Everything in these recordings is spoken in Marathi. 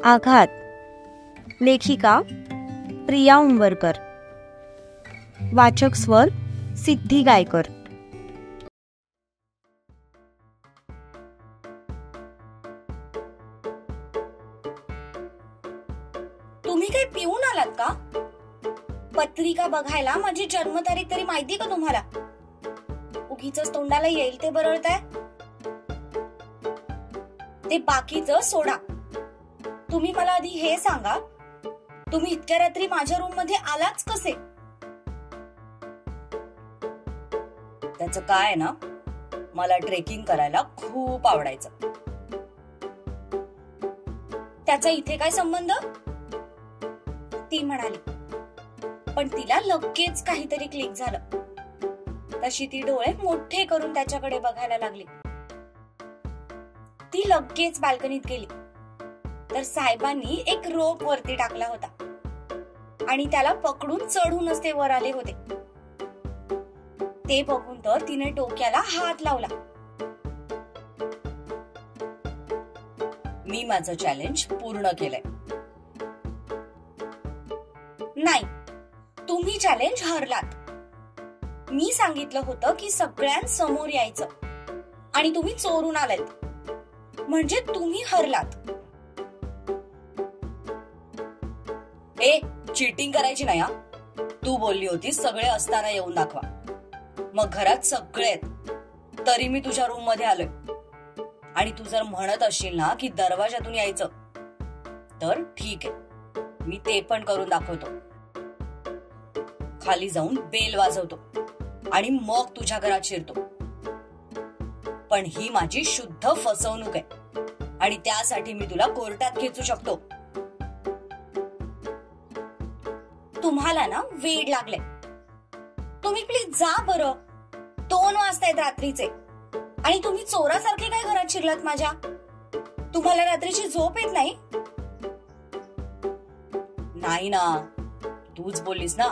आघात. लेखिका प्रिया उंबरकर. वाचक स्वर सिद्धी गायकर. तुम्ही काही पिऊन आलात का? पत्रिका बघायला माझी जन्मतारीख तरी माहिती का तुम्हाला? उगीच तोंडाला येईल ते बरळताय. ते बाकीचं सोडा. तुम्ही मला आधी हे सांगा, तुम्ही इतक्या रात्री माझ्या रूम मध्ये आलाच कसे? त्याचं काय ना, मला ट्रेकिंग करायला खूप आवडायचं. त्याचा इथे काय संबंध? ती म्हणाली. पण तिला लगेच काहीतरी क्लिक झालं. तशी ती डोळे मोठे करून त्याच्याकडे बघायला लागली. ती लगेच बाल्कनीत गेली तर साहेबांनी एक रोप वरती टाकला होता आणि त्याला पकडून चढूनच ते वर आले होते. ते बघून तर तिने डोक्याला हात लावला. मी माझं चॅलेंज पूर्ण केलंय. नाही, तुम्ही चॅलेंज हरलात. मी सांगितलं होतं की सगळ्यांसमोर यायचं आणि तुम्ही चोरून आलात, म्हणजे तुम्ही हरलात. चीटिंग करायची नाही. तू बोलली होतीस सगळे असताना येऊन दाखवा. मग घरात सगळे आहेत तरी मी तुझ्या रूम मध्ये आलोय. आणि तू जर म्हणत असशील ना की दरवाजातून यायचं, तर ठीक आहे, मी ते पण करून दाखवतो. खाली जाऊन बेल वाजवतो आणि मग तुझ्या घरात शिरतो. पण ही माझी शुद्ध फसवणूक आहे आणि त्यासाठी मी तुला कोर्टात खेचू शकतो. तुम्हाला ना वेड लागले. तुम्ही प्लीज जा बरं. 2 वाजतायत रात्रीचे आणि तुम्ही चोरासारखे काय घरात शिरलात माझ्या? तुम्हाला रात्रीची झोप येत नाही? नाही ना, तूच बोललीस ना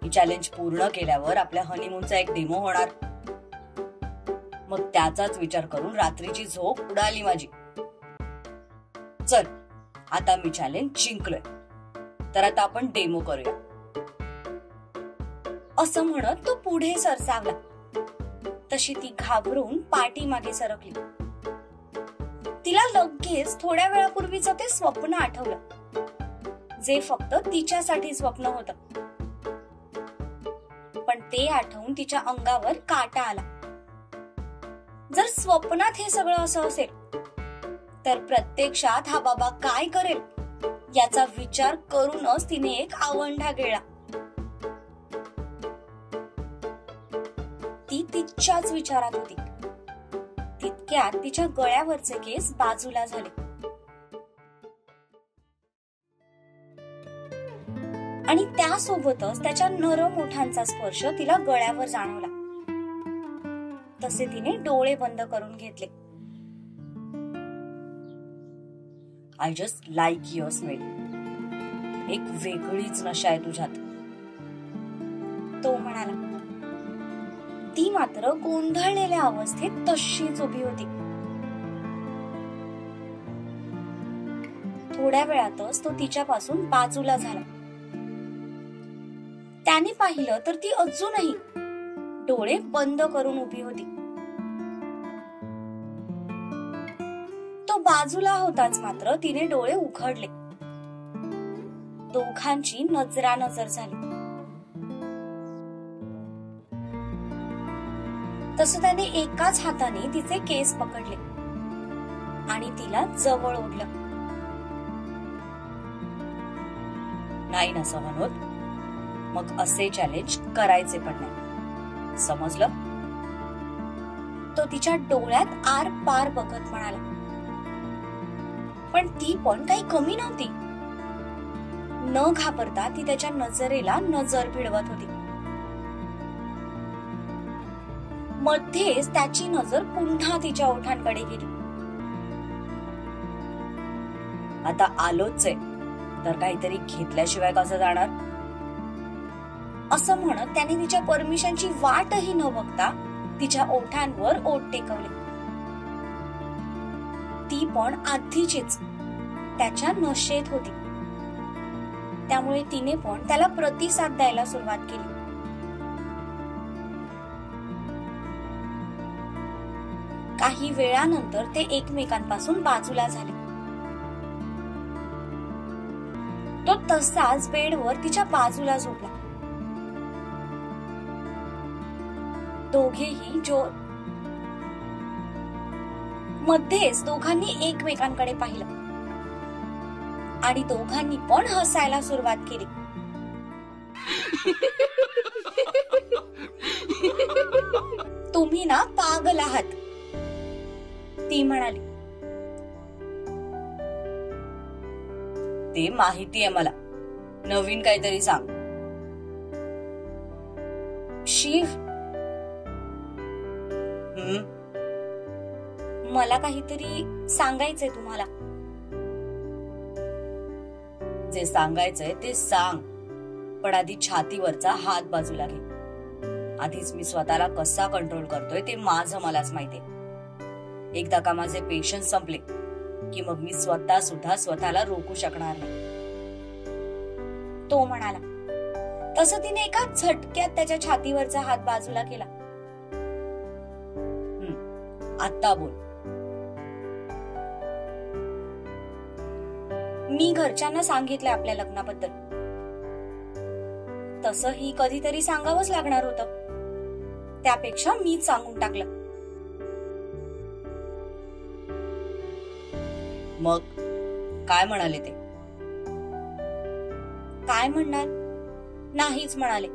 ही चॅलेंज पूर्ण केल्यावर आपल्या हनीमूनचा एक डेमो होणार. मग त्याचाच विचार करून रात्रीची झोप उडाली माझी. चल, आता मी चॅलेंज जिंकलोय, तर आता आपण डेमो करूया. असं म्हणत तो पुढे सरसावला. तशी ती घाबरून पाठीमागे सरकली. तिला लगेच थोड्या वेळापूर्वीच ते स्वप्न आठवलं, जे फक्त तिच्यासाठी स्वप्न होतं. पण ते आठवून तिच्या अंगावर काटा आला. जर स्वप्नात हे सगळं असं असेल, तर प्रत्यक्षात हा बाबा काय करेल याचा विचार करूनच तिने एक आवंढा गिळला. ती तिच्याच विचारात होती. तितक्यात तिच्या गळ्यावरचे केस बाजूला झाले आणि त्यासोबतच त्याच्या नरम ओठांचा स्पर्श तिला गळ्यावर जाणवला. तसे तिने डोळे बंद करून घेतले. I just like your smell. एक वेगळीच नशा आहे तुझ्यात, तो म्हणाला. ती मात्र गोंधळलेल्या अवस्थेत तशीच उभी होती. थोड्या वेळातच तो तिच्यापासून बाजूला झाला. त्याने पाहिलं तर ती अजूनही डोळे बंद करून उभी होती. तो बाजूला होताच मात्र तिने डोळे उघडले. दोघांची नजरानजर झाली. तसं त्याने एकाच हाताने तिचे केस पकडले आणि तिला जवळ ओढलं. नाही ना सहन होत, मग असे चॅलेंज करायचे पण नाही, समजलं? तो तिच्या डोळ्यात आर पार बघत म्हणाला. पण ती पण काही कमी नव्हती. न घाबरता ती त्याच्या नजरेला नजर भिडवत होती. मध्येच त्याची नजर पुन्हा तिच्या ओठांकडे गेली. आता आलोच आहे, तर काहीतरी घेतल्याशिवाय कसं जाणार? असं म्हणत त्याने तिच्या परमिशनची वाटही न बघता तिच्या ओठांवर ओठ टेकवले. ती पण आधीचीच त्याच्या नशेत होती. त्यामुळे तिने पण त्याला प्रतिसाद द्यायला सुरुवात केली. काही वेळानंतर ते एकमेकांपासून बाजूला झाले. तो तसाच बेडवर तिच्या बाजूला झोपला. दोघेही मध्येच दोघांनी एकमेकांकडे पाहिलं आणि दोघांनी पण हसायला सुरुवात केली. तुम्ही ना पागल आहात, ती म्हणाली. ते माहितीये मला, नवीन काहीतरी सांग. शिव, मला काहीतरी सांगायचंय तुम्हाला. जे सांगायचंय ते सांग, पण आधी छातीवरचा हात बाजूला घे. आधीच मी स्वतःला कसा कंट्रोल करतोय ते माझं मलाच माहितीये. एकदा का माझे पेशन्स संपले की मग मी स्वतः सुद्धा स्वतःला रोखू शकणार नाही, तो म्हणाला. तसं तिने एका झटक्यात त्याच्या छातीवरचा हात बाजूला केला. आता बोल. मी घरच्यांना सांगितलंय आपल्या लग्नाबद्दल. तसंही कधीतरी सांगावंच लागणार होतं, त्यापेक्षा मीच सांगून टाकलं. मग काय म्हणाले ते? काय म्हणणार, नाहीच म्हणाले.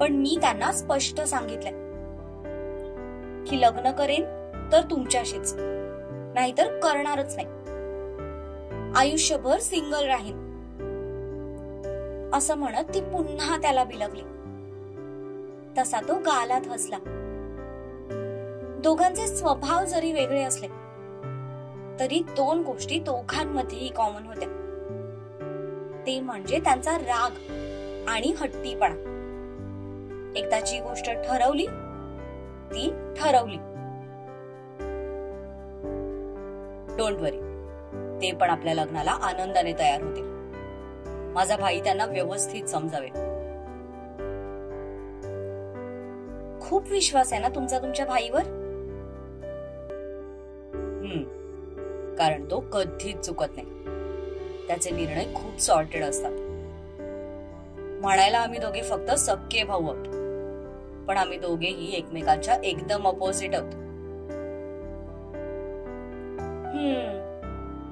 पण मी त्यांना स्पष्ट सांगितलंय की लग्न करेन तर तुमच्याशीच, नाहीतर करणारच नाही. आयुष्यभर सिंगल राहीन, असं म्हणत ती पुन्हा त्याला बिलगली. तसा तो गालात हसला. दोघांचे स्वभाव जरी वेगळे असले तरी दोन गोष्टी दोघांमध्येही कॉमन होत्या. ते म्हणजे त्यांचा राग आणि हट्टीपणा. एकदा जी गोष्ट ठरवली ती ठरवली. डोंट वरी, ते पण आपल्या लग्नाला आनंदाने तयार होतील. माझा भाई त्यांना व्यवस्थित समजावेल. खूप विश्वास आहे ना तुमचा तुमच्या भाईवर? कारण तो कधीच चुकत नाही. त्याचे निर्णय खूप सॉर्टेड असतात. म्हणायला आम्ही दोघे फक्त सख्खे भाऊ आहोत, पण आम्ही दोघेही एकमेकांच्या एकदम अपोजिट आहोत.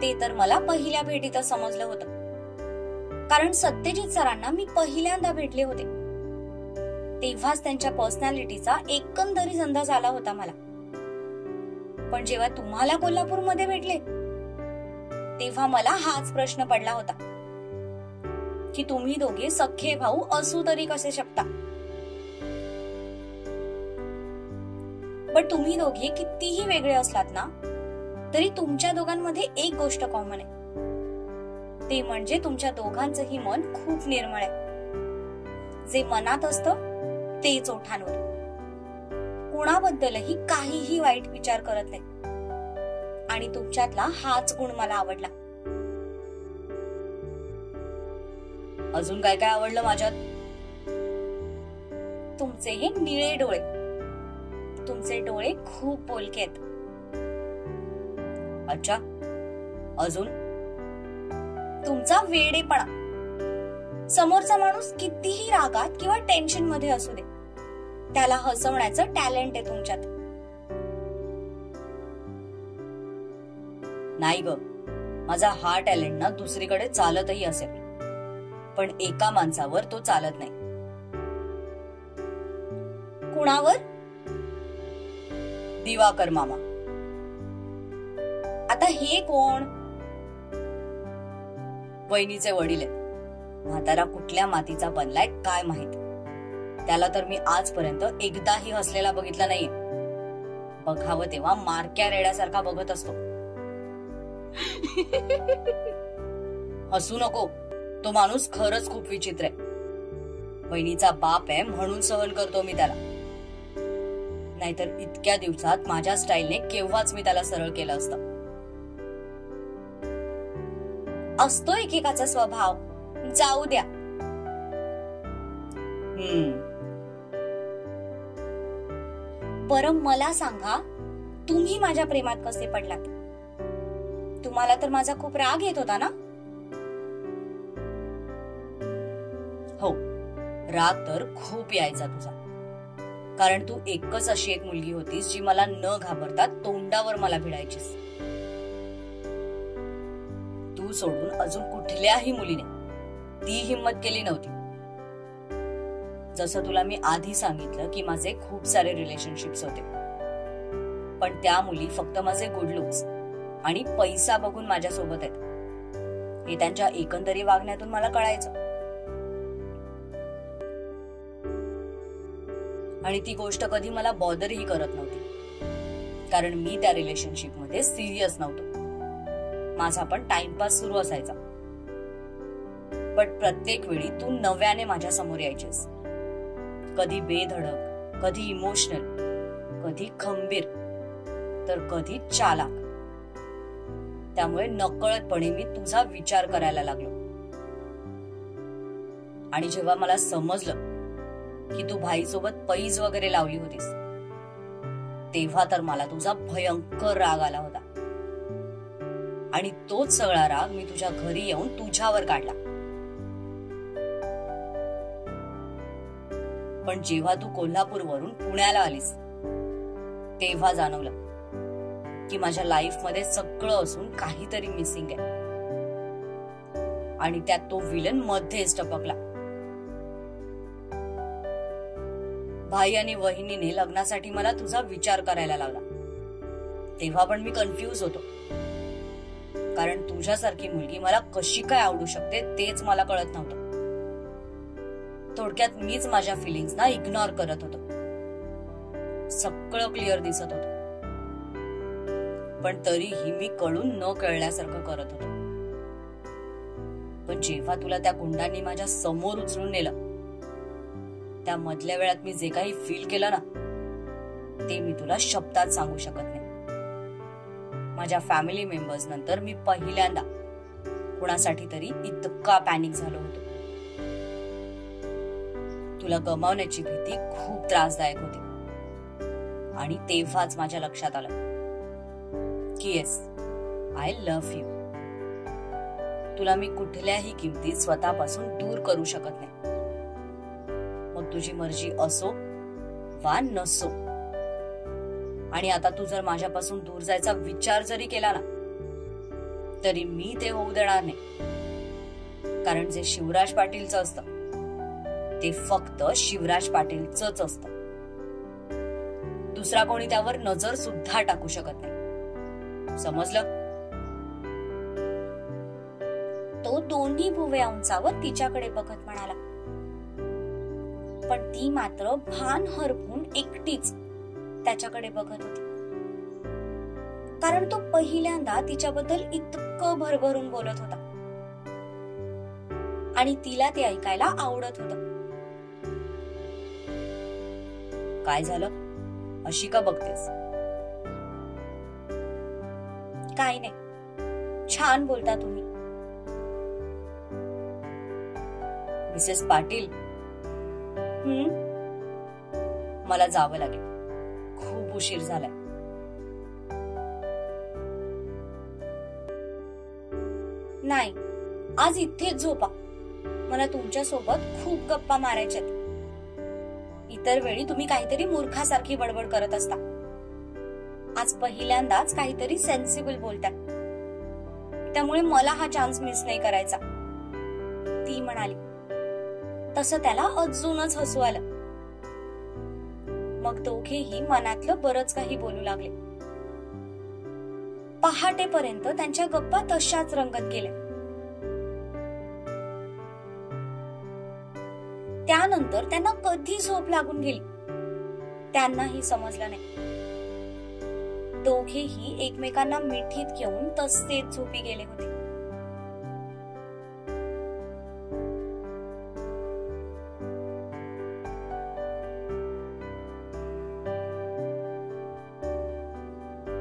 ते तर मला पहिल्या भेटीतच समजलं होतं, कारण सत्यजित सरांना मी पहिल्यांदा भेटले होते तेव्हाच त्यांच्या पर्सनॅलिटीचा एकंदरीत अंदाज आला होता मला. पण जेव्हा तुम्हाला कोल्हापूरमध्ये भेटले तेव्हा मला हाच प्रश्न पडला होता की तुम्ही दोघे सख्खे भाऊ असू तरी कसे शकता. पण तुम्ही दोघे कितीही वेगळे असलात ना तरी तुमच्या दोघांमध्ये एक गोष्ट कॉमन आहे. ते म्हणजे तुमच्या दोघांचंही मन खूप निर्मळ आहे. जे मनात असतं तेच ओठांवर. कुणाबद्दलही काहीही वाईट विचार करत नाही. आणि तुमच्यातला हाच गुण मला आवडला. अजून काय काय आवडलं माझ्यात? तुमचे हे निळे डोळे. तुमचे डोळे खूप बोलके आहेत. अच्छा, अजून? तुमचा वेडेपणा. समोरचा माणूस कितीही रागात किंवा टेन्शन मध्ये असू दे, त्याला हसवण्याचं टॅलेंट आहे तुमच्यात. नाही ग, माझा हा टॅलेंट ना दुसरीकडे चालतही असेल, पण एका माणसावर तो चालत नाही. कुणावर? दिवाकर मामा. आता हे कोण? वहिनीचे वडील आहेत. म्हातारा कुठल्या मातीचा बनलाय काय माहित. त्याला तर मी आजपर्यंत एकदाही हसलेला बघितला नाहीये. बघावं तेव्हा मारक्या रेड्यासारखा बघत असतो. हसू नको, तो माणूस खरंच खूप विचित्र आहे. वहिनीचा बाप आहे म्हणून सहन करतो मी त्याला, नाहीतर इतक्या दिवसात माझ्या स्टाईलने केव्हाच मी त्याला सरळ केलं असतं. असतो एकेकाचा स्वभाव, जाऊ द्या. बरं मला सांगा, तुम्ही माझ्या प्रेमात कसे पडलात? तुम्हाला तर माझा खूप राग येत होता ना? हो, राग तर खूप यायचा तुझा, कारण तू एकच अशी एक मुलगी होतीस जी मला न घाबरता तोंडावर मला भिडायचीस. तू सोडून अजून कुठल्याही मुलीने ती हिम्मत केली नव्हती. जसं तुला मी आधी सांगितलं की माझे खूप सारे रिलेशनशिप्स होते, पण त्या मुली फक्त माझे गुड लुक्स आणि पैसा बघून माझ्या सोबत आहेत हे त्यांच्या एकंदरी वागण्यातून मला कळायचं. आणि ती गोष्ट कधी मला बॉदरही करत नव्हती, कारण मी त्या रिलेशनशिप मध्ये सिरियस नव्हतो. माझा पण टाइमपास सुरू असायचा. पण प्रत्येक वेळी तू नव्याने माझ्या समोर यायचीस, कधी बेधडक, कधी इमोशनल, कधी खंबीर, तर कधी चालाक. त्यामुळे नकळतपणे मी तुझा विचार करायला लागलो. आणि जेव्हा मला समजलं की तू भाईसोबत पैज वगैरे लावली होतीस, तेव्हा तर मला तुझा भयंकर राग आला होता. आणि तोच सगळा राग मी तुझ्या घरी येऊन तुझ्यावर काढला. पण जेव्हा तू कोल्हापूरवरून पुण्याला आलीस, तेव्हा जाणवलं की माझ्या लाईफ मध्ये सगळं असून काहीतरी मिसिंग आहे. आणि त्यात तो विलन मध्येच टपकला. भाई आणि वहिनीने लग्नासाठी मला तुझा विचार करायला लावला. तेव्हा पण मी कन्फ्यूज होतो, कारण तुझ्यासारखी मुलगी मला कशी काय आवडू शकते तेच मला कळत नव्हतं. थोडक्यात मीच माझ्या फिलिंग्सना इग्नोर करत होतो. सगळं क्लिअर दिसत होतं, पण तरीही मी कळून न कळल्यासारखं करत होतो. पण जेव्हा तुला त्या गुंडांनी माझ्या समोर उचलून नेलं, त्या मधल्या वेळात मी जे काही फील केलं ना, ते मी तुला शब्दात सांगू शकत नाही. माझ्या फॅमिली मेंबर्स नंतर मी पहिल्यांदा कुणासाठी तरी इतका पॅनिक झालो होतो. तुला गमावण्याची भीती खूप त्रासदायक होती. आणि तेव्हाच माझ्या लक्षात आलं की येस, आय लव्ह यू. तुला मी कुठल्याही किमतीत स्वतःपासून दूर करू शकत नाही. मग तुझी मर्जी असो वा नसो. आणि आता तू जर माझ्यापासून दूर जायचा विचार जरी केला ना, तरी मी ते होऊ देणार नाही. कारण जे शिवराज पाटीलचं असतं ते फक्त शिवराज पाटीलचंच असतं. दुसरा कोणी त्यावर नजर सुद्धा टाकू शकत नाही. समजलं? तो दोन्ही भुवया उंचावर तिच्याकडे बघत म्हणाला. पण ती मात्र भान हरपून एकटीच त्याच्याकडे बघत होती, कारण तो पहिल्यांदा तिच्याबद्दल इतकं भरभरून बोलत होता आणि तिला ते ऐकायला आवडत होतं. काय झालं? अशी का बघतेस? काय नाही, छान बोलता तुम्ही. मिसेस पाटील, मला जावं लागेल, खूप उशीर झालाय. नाही, आज इथेच झोपा. मला तुमच्या सोबत खूप गप्पा मारायच्यात. इतर वेळी तुम्ही काहीतरी मूर्खासारखी बडबड करत असता. आज पहिल्यांदाच काहीतरी सेन्सिबल बोलता, त्यामुळे मला हा चान्स मिस नाही करायचा, ती म्हणाली. तसं त्याला अजूनच हसू आलं. मग दोघेही मनातलं बरंच काही बोलू लागले. पहाटेपर्यंत त्यांच्या गप्पा तशाच रंगत गेल्या. त्यानंतर त्यांना कधी झोप लागून गेली त्यांनाही समजलं नाही. दोघेही एकमेकांना मिठीत घेऊन तसेच झोपी गेले होते.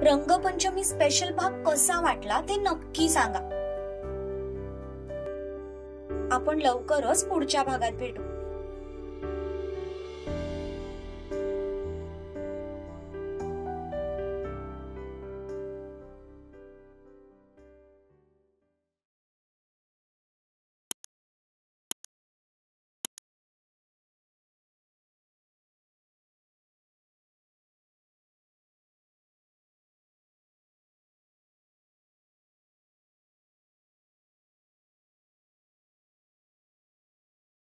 रंगपंचमी स्पेशल भाग कसा वाटला ते नक्की सांगा. आपण लवकरच पुढच्या भागात भेटू.